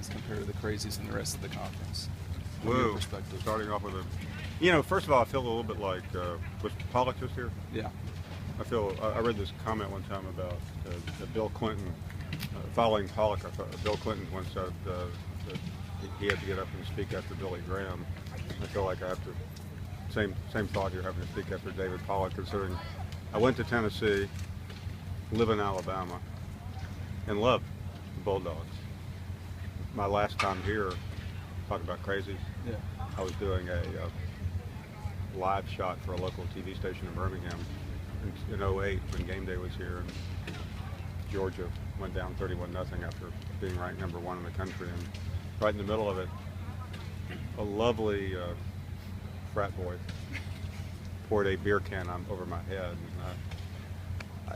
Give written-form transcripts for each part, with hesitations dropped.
fans compared to the crazies in the rest of the conference? From Whoa, your perspective. starting off with first of all, I feel a little bit like, was Pollock just here? Yeah. I read this comment one time about Bill Clinton, following Pollock. Bill Clinton once said that he had to get up and speak after Billy Graham. I feel like I have to, same thought here, having to speak after David Pollock, considering I went to Tennessee, live in Alabama, and loved the Bulldogs. My last time here, talking about crazies, Yeah. I was doing a live shot for a local TV station in Birmingham in 2008 when Game Day was here, and Georgia went down 31-0 after being ranked #1 in the country. And right in the middle of it, a lovely frat boy poured a beer can over my head.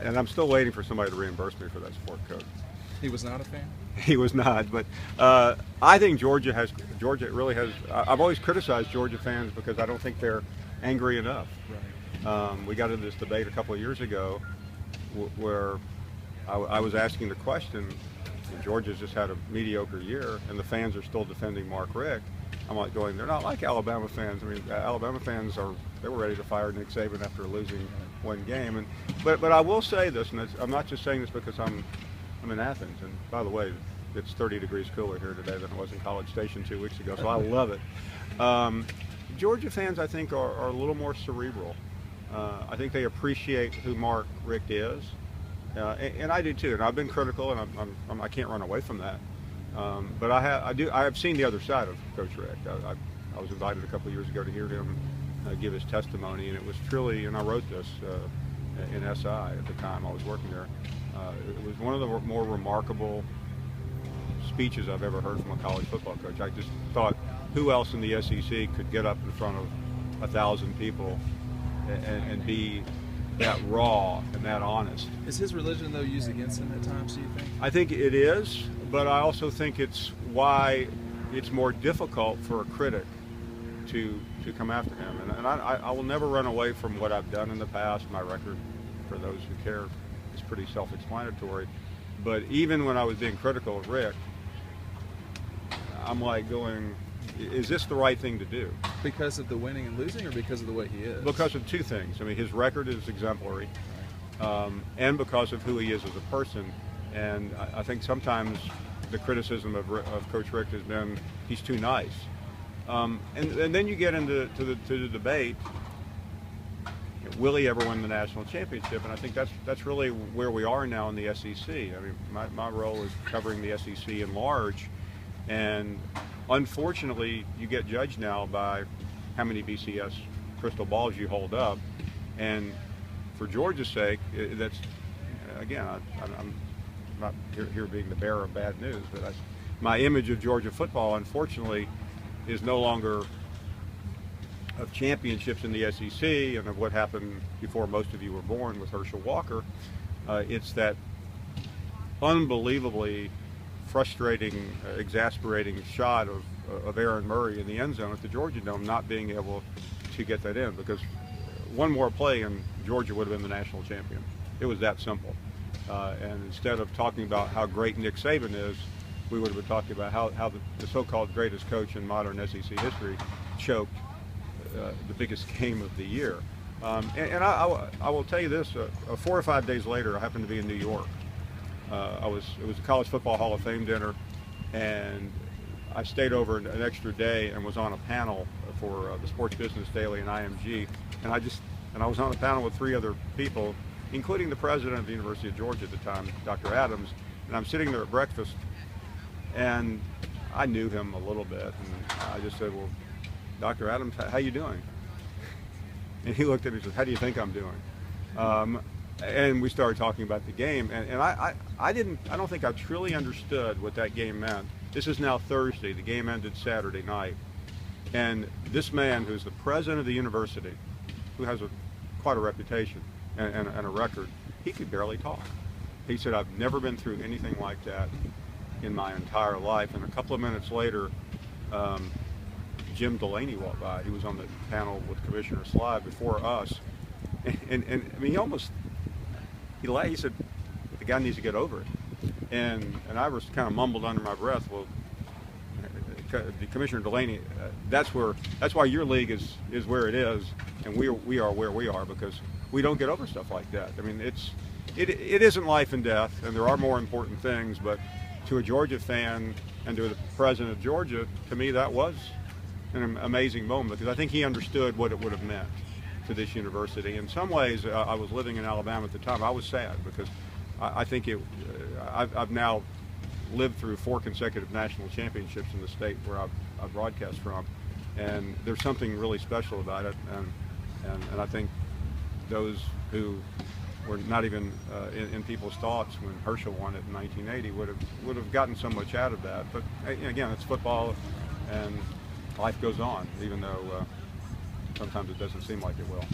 And I'm still waiting for somebody to reimburse me for that sport coat. He was not a fan? He was not, but I think Georgia really has. I've always criticized Georgia fans because I don't think they're angry enough. Right. We got into this debate a couple of years ago where I was asking the question, Georgia's just had a mediocre year and the fans are still defending Mark Richt. I'm like going, they're not like Alabama fans. I mean, Alabama fans they were ready to fire Nick Saban after losing one game. But I will say this, and I'm not just saying this because I'm in Athens, and by the way, it's 30 degrees cooler here today than it was in College Station 2 weeks ago, so I love it. Georgia fans, I think, are a little more cerebral. I think they appreciate who Mark Richt is, and I do too. And I've been critical, and I can't run away from that. But I have seen the other side of Coach Richt. I was invited a couple of years ago to hear him give his testimony, and it was truly, and I wrote this in SI at the time I was working there. It was one of the more remarkable speeches I've ever heard from a college football coach. I just thought, who else in the SEC could get up in front of 1,000 people and be that raw and that honest? Is his religion, though, used against him at times, do you think? I think it is, but I also think it's why it's more difficult for a critic to come after him. And I will never run away from what I've done in the past. My record, for those who care, is pretty self-explanatory. But even when I was being critical of Rick, I'm like going, is this the right thing to do? Because of the winning and losing, or because of the way he is? Because of two things. I mean, his record is exemplary, and because of who he is as a person. And I think sometimes the criticism of Coach Richt has been he's too nice. And then you get into the debate, will he ever win the national championship? And I think that's really where we are now in the SEC. I mean, my role is covering the SEC in large, and unfortunately, you get judged now by how many BCS crystal balls you hold up. And for Georgia's sake, that's, again, I'm not here being the bearer of bad news, but my image of Georgia football, unfortunately, is no longer of championships in the SEC and of what happened before most of you were born with Herschel Walker. It's that unbelievably frustrating, exasperating shot of Aaron Murray in the end zone at the Georgia Dome, not being able to get that in, because one more play and Georgia would have been the national champion. It was that simple. And instead of talking about how great Nick Saban is, we would have been talking about how the so-called greatest coach in modern SEC history choked the biggest game of the year. And I will tell you this, 4 or 5 days later, I happened to be in New York. It was a College Football Hall of Fame dinner, and I stayed over an extra day and was on a panel for the Sports Business Daily and IMG, and I was on a panel with 3 other people, including the president of the University of Georgia at the time, Dr. Adams, and I'm sitting there at breakfast, and I knew him a little bit, and I just said, well, Dr. Adams, how you doing? And he looked at me and said, how do you think I'm doing? And we started talking about the game, and I don't think I truly understood what that game meant. This is now Thursday. The game ended Saturday night. And this man, who's the president of the university, who has quite a reputation and a record, he could barely talk. He said, I've never been through anything like that in my entire life. And a couple of minutes later, Jim Delaney walked by. He was on the panel with Commissioner Slide before us. And I mean, he said, the guy needs to get over it. And I was kind of mumbled under my breath, well, the Commissioner Delaney, that's why your league is where it is, and we are where we are, because we don't get over stuff like that. I mean, it isn't life and death, and there are more important things. But to a Georgia fan and to the president of Georgia, to me, that was an amazing moment, because I think he understood what it would have meant to this university. In some ways, I was living in Alabama at the time. I was sad because I think I've now lived through 4 consecutive national championships in the state where I broadcast from, and there's something really special about it. And I think those who were not even in people's thoughts when Herschel won it in 1980 would have gotten so much out of that. But again, it's football, and life goes on, even though sometimes it doesn't seem like it will.